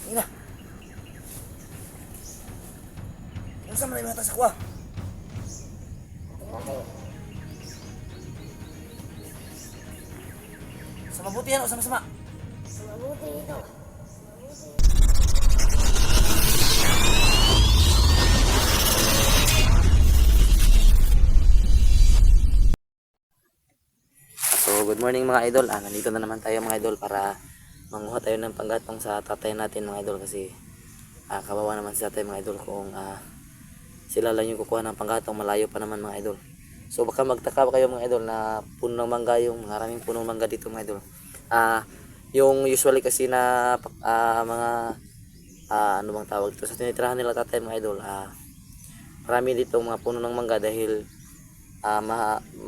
Ina. Unsa man imong sa kuha? Sa mabuti yan o sa masama? Sa mabuti ito. So, good morning mga idol. Nandito na naman tayo mga idol para manguha tayo ng panggatong sa tatay natin mga idol kasi kawawa naman si tatay mga idol kung sila lang yung kukuha ng panggatong, malayo pa naman mga idol. So baka magtaka kayo mga idol na puno ng mangga, yung maraming punong mangga dito mga idol. Yung usually kasi na mga ano bang tawag dito sa tinitirahan nila tatay mga idol, marami dito mga puno ng mangga dahil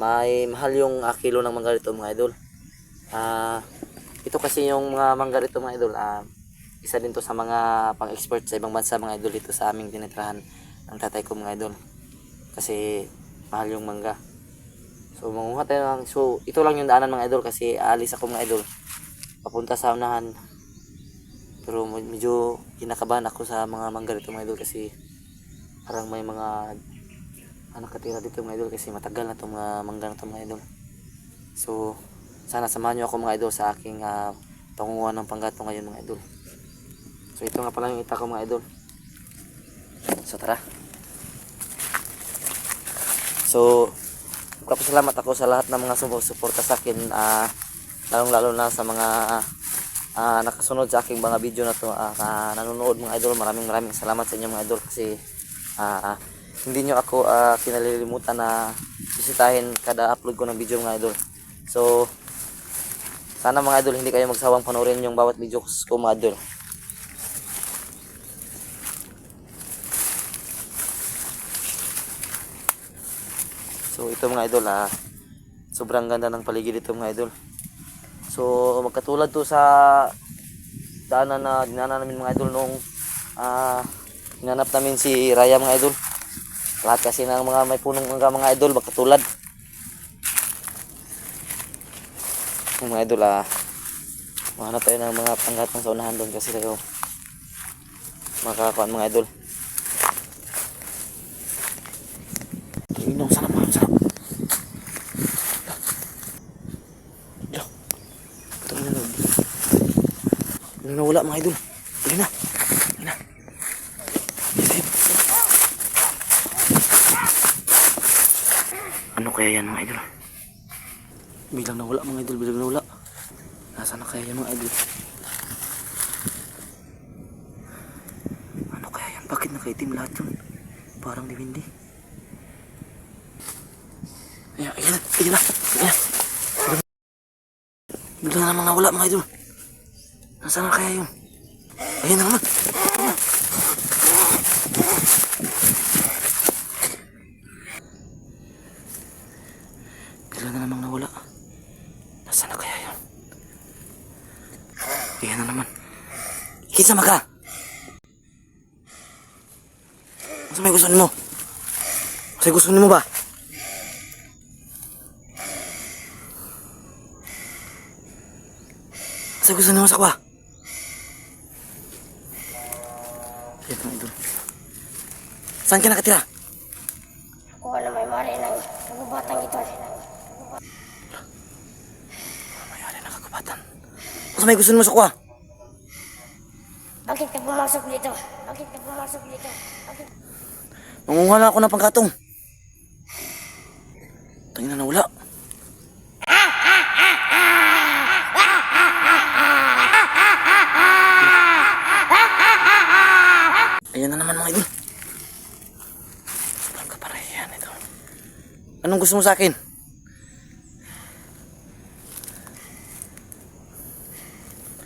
may mahal yung kilo ng mangga dito mga idol. Ito kasi yung mga mangga dito mga idol, isa din to sa mga pang-export sa ibang bansa mga idol dito sa aming tinitirahan ng tatay ko mga idol. Kasi mahal yung mangga. So manguha tayo ng, so ito lang yung daanan mga idol kasi aalis ako mga idol papunta sa unahan. Pero medyo kinakabahan ako sa mga mangga dito mga idol kasi parang may mga nakatira dito mga idol kasi matagal na itong mga mangga na ito mga idol. So sana samahan nyo ako mga idol sa aking pangunguha ng panggatong ngayon mga idol. So ito nga pala yung ita ko mga idol. So tara. So magpapasalamat ako sa lahat ng mga sumusuporta sa akin, lalong lalo na sa mga nakasunod sa aking mga video na to, nanonood mga idol. Maraming salamat sa inyo mga idol kasi hindi nyo ako kinalilimutan na bisitahin kada upload ko ng video mga idol. So sana mga idol hindi kayo magsawang panoorin yung bawat video ko mga idol. So ito mga idol, sobrang ganda ng paligid dito mga idol. So magkatulad to sa daanan na dinaanan namin mga idol nung hinanap namin si Raya mga idol. Lahat kasi ng mga may punong mga idol magkatulad. Yung mga idol, mahanap tayo ng mga panggatong sa unahan doon kasi tayo makakakuan mga idol. Inom, sarap mga sarap. Ito na lang. Ano na wala mga idol. Ito na. Ito na. Ano kaya yan mga idol? Bilang nawala mga idol, bilang nawala. Nasaan na kaya yan mga idol? Ano kaya yan? Bakit nakaitim lahat yun? Parang dibindi. Ayan, ayan na, ayan na. Bigla namang nawala mga idol. Nasaan na kaya yun? Ayan na naman. Bigla na namang nawala. Nasaan na kaya yun? Ayan na naman. Ikisama ka! Masa may gusto mo? Masa gusto mo ba? Masa gusto mo sa kwa? Ito mga idol. Saan ka nakatira? Ako na may mari ng kagubatang ito. Mayari na kagubatan. Masa may gusto mo sa kwa? Bakit ka pumasok dito? Bakit ka pumasok dito? Bakit? Mangunguha na ako ng panggatong. Tangin na nawala. Ayan na naman mga idol. Sobrang kaparayan ito. Anong gusto mo sa akin?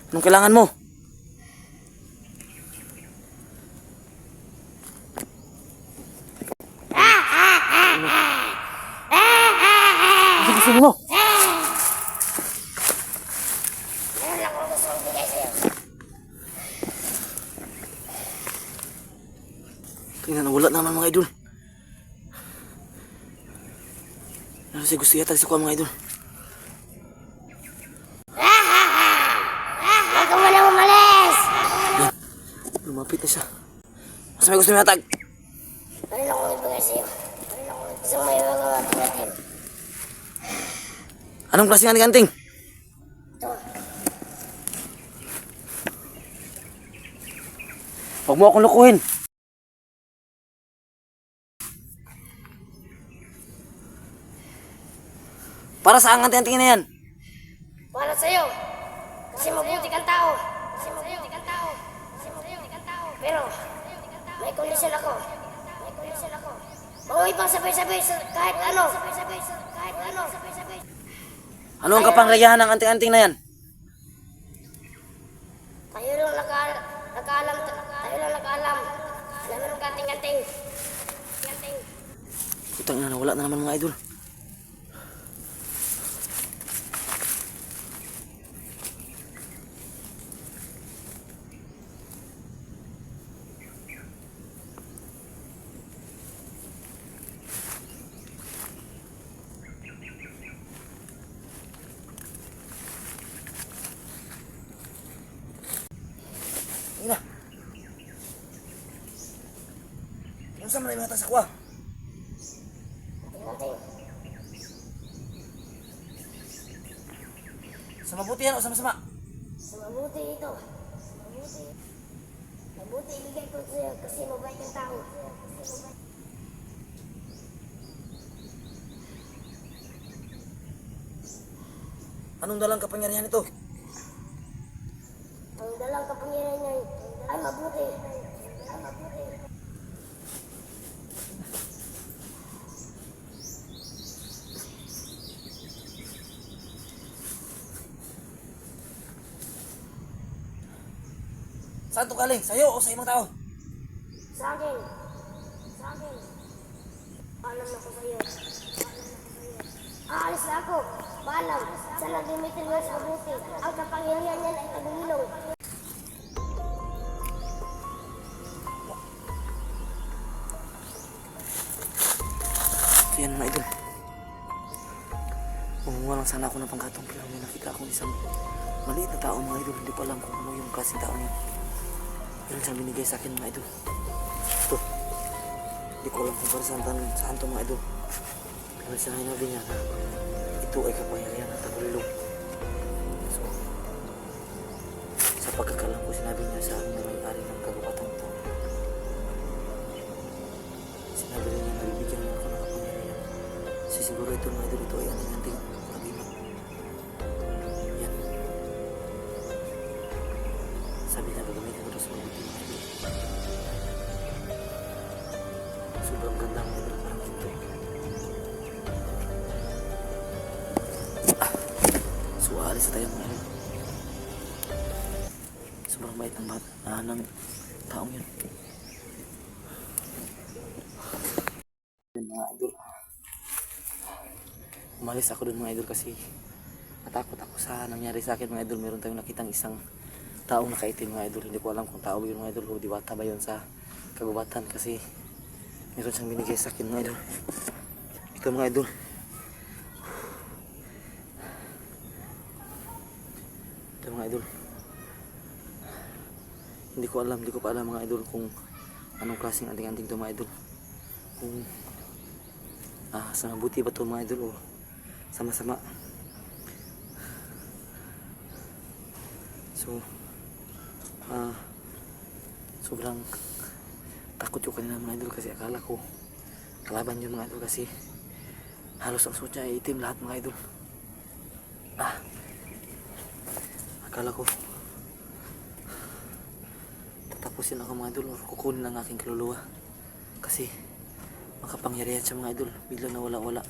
Anong kailangan mo? Ano gusto mo? Meron lang akong gusto bigay sa'yo. Tingnan na wala naman mga idol. Ano si gusto yata sa kuha mga idol? Huwag ka muna umalis! Lumapit na siya. Mas may gusto niya tag. Ano lang akong ibigay sa'yo? Isang may magagawa natin. Anong klaseng anting-anting? Ito. Huwag mo akong lukuhin. Para saan ang anting-anting na yan? Para sa'yo. Kasi mabuti kang tao. Kasi mabuti kang tao. Kasi mabuti kang tao. Pero, may kondisyon ako. May kondisyon ako. Bawi pang sabay-sabay sa kahit ano. Sabay-sabay sa kahit ano. Sabay-sabay. Ano ang kapangyarihan ng anting-anting na yan? Tayo lang nakaalam. Tayo lang nakaalam. Alam mo ng kanting-kanting. Kanting. Putang ina, nawala na naman mga idol. Ina. Ano sa mga mata sa kwa? Kanting. Sa mabuti yan o sa masama? Sa mabuti ito. Mabuti. Mabuti ibigay ko sa'yo kasi mabait kang tao. Anong dalang kapangyarihan ito? Ang dalang kapangyarihan niya ay mabuti. Ay mabuti. Saan ito galing? Sa'yo o sa ibang tao? Sa akin. Sa akin. Paalam ako sa'yo. Aalis na ako. Paalam. Sa nagimitin mo sa mabuti. Ang kapangyarihan niyan ay tagulilong. So yan mga idol. Umuha lang sana ako ng pangkatong pero may nakita akong isang maliit na tao mga idol. Hindi ko alam kung ano yung klaseng tao niya. Pero siyang binigay sa akin mga idol. Ito. Hindi ko alam kung para saan to mga idol. Pero siya hinabi niya na ito ay kapangyarihan ng tagulilong. So, sa pagkakalam ko sinabi niya sa akin na may-ari ng kagubatan ito. Sinabi rin niya na bibigyan niya ako ng kapangyarihan. Kasi siguro ito mga idol, ito ay anting-anting kabilang. Yan. Sabi niya gagamitin ko ito sa mabuti mga idol. Sobrang ganda mga idol, parang ito. So aalis na tayo mga idol. Sobrang bait ng taong yun. Yun mga idol. Umalis ako dun mga idol kasi natakot ako sa nangyari sa akin mga idol. Meron tayong nakitang isang taong nakaitim mga idol. Hindi ko alam kung tao yun mga idol o diwata ba yun sa kagubatan kasi meron siyang binigay sa akin mga idol. Ito mga idol. Ito mga idol. Hindi ko pa alam mga idol kung anong klaseng anting-anting to mga idol. Kung sa mabuti ba to mga idol o sa masama. So sobrang takot yung kanina mga idol kasi akala ko kalaban yun mga idol kasi halos ang suot niya ay itim lahat mga idol. Akala ko tatapusin ako mga idol or kukunin ang aking kaluluwa kasi makapangyarihan siya mga idol, biglang nawala-wala.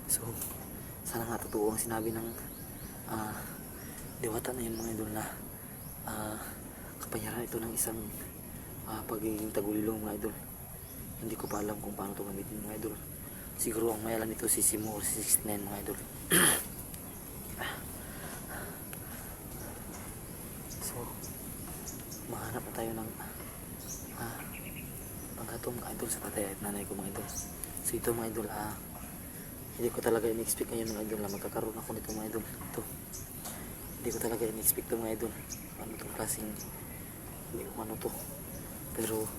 So sana nga totoo ang sinabi ng diwata na yun mga idol na kapangyarihan ito ng isang pagiging tagulilong mga idol. Hindi ko pa alam kung paano ito gamitin mga idol. Siguro ang mayalan nito si Simo or si 69 mga idol. So mahanap na tayo ng panghatong mga idol sa tatay at nanay ko mga idol. So ito mga idol Hindi ko talaga in-expect ngayon mga idol na magkakaroon ako nito mga idol. Ito. Hindi ko talaga in-expect to mga idol. Ano itong klaseng, hindi ko ano to. Pero,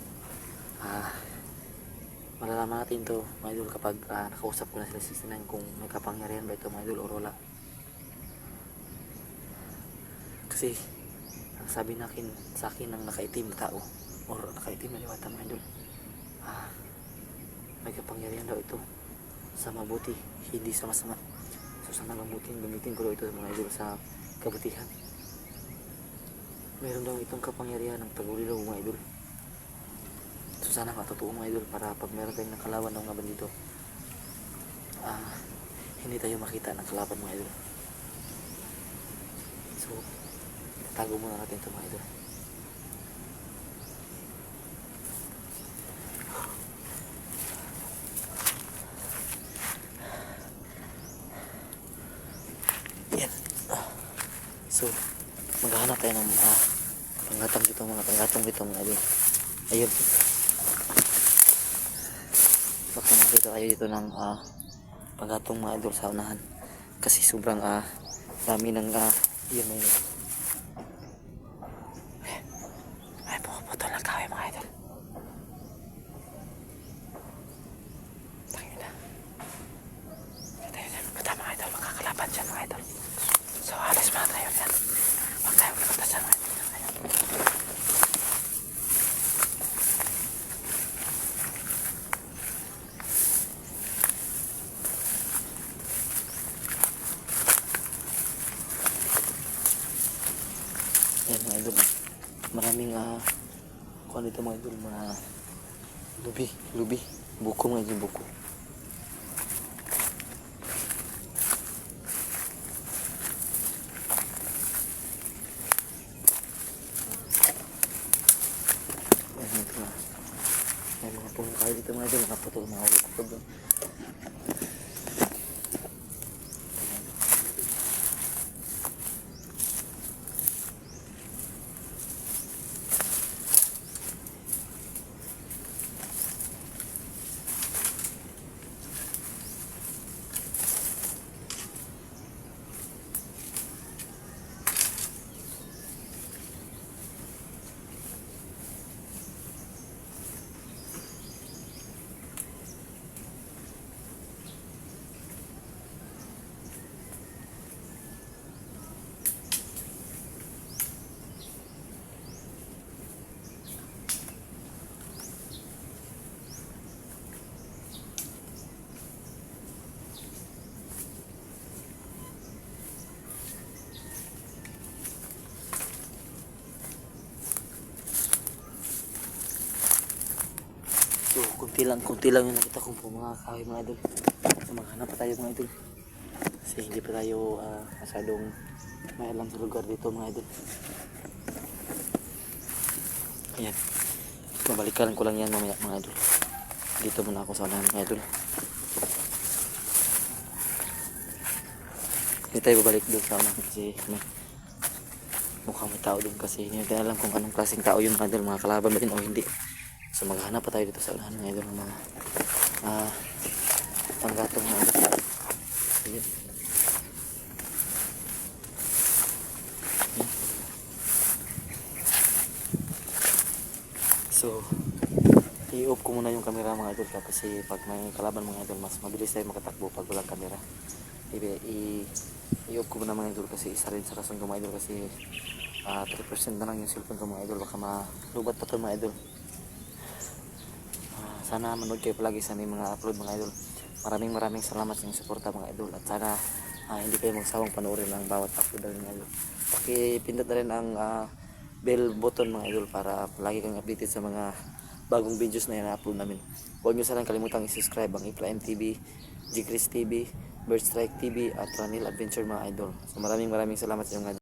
malalaman natin to mga idol kapag nakausap ko na sila 69 kung may kapangyarihan ba ito mga idol o wala. Kasi, ang sabi sa akin ng nakaitim na tao or nakaitim na liwata mga idol, may kapangyarihan daw ito sa mabuti, hindi sa masama. So sana gamitin ko daw ito mga idol sa kabutihan. Meron daw itong kapangyarihan ng tagulilaw mga idol. So sana matotoo mga idol para pag meron tayong nakalaban ng mga bandito, hindi tayo makita ng kalaban mga idol. So tatago muna natin ito mga idol. Yan. So maghahanap tayo ng panggatong dito mga idol. Ayun. Baka makita tayo dito ng panggatong mga idol sa unahan. Kasi sobrang dami ng yun may ay pumaputol ng kahoy mga idol. Tangina. Punta mga idol, makakalaban dyan mga idol. So alis muna tayo dyan. Huwag tayo magpunta dyan mga idol. Yan mga idol, maraming kung ano ito mga idol, mga lubi, buko mga idol, buko. Yan ito may mga puno kayo dito mga idol, nakaputol mga buko doon. So, kunti lang yung nakita ko po mga kahoy mga idol. So, maghanap pa tayo mga idol. Kasi hindi pa tayo masyadong may alam sa lugar dito mga idol. Ayan. Babalikan ko lang yan mamaya mga idol. Dito muna ako sa unahan mga idol. Hindi tayo babalik doon sa unahan kasi mukhang may tao doon kasi hindi natin alam kung anong klaseng tao yun mga idol. Mga kalaban ba din o hindi. So maghanap pa tayo dito sa unahan mga idol ng mga panggatong mga idol. Ayan. So i-off ko muna yung camera mga idol kasi pag may kalaban mga idol mas mabilis tayo makatakbo pag walang camera. I-off ko muna mga idol kasi isa rin sa rason ko mga idol kasi 3% na lang yung cellphone ko mga idol, baka malubat pa ito mga idol. Sana manood kayo palagi sa aming mga upload mga idol. Maraming salamat sa inyong suporta mga idol. At sana hindi kayo magsawang panoorin ang bawat upload namin mga idol. Pakipindot na rin ang bell button mga idol para palagi kang updated sa mga bagong videos na i-upload namin. Huwag nyo sanang kalimutang i-subscribe ang Ikla MTV, G Chris TV, Bird Strike TV at Ranil Adventure mga idol. So maraming salamat sa inyong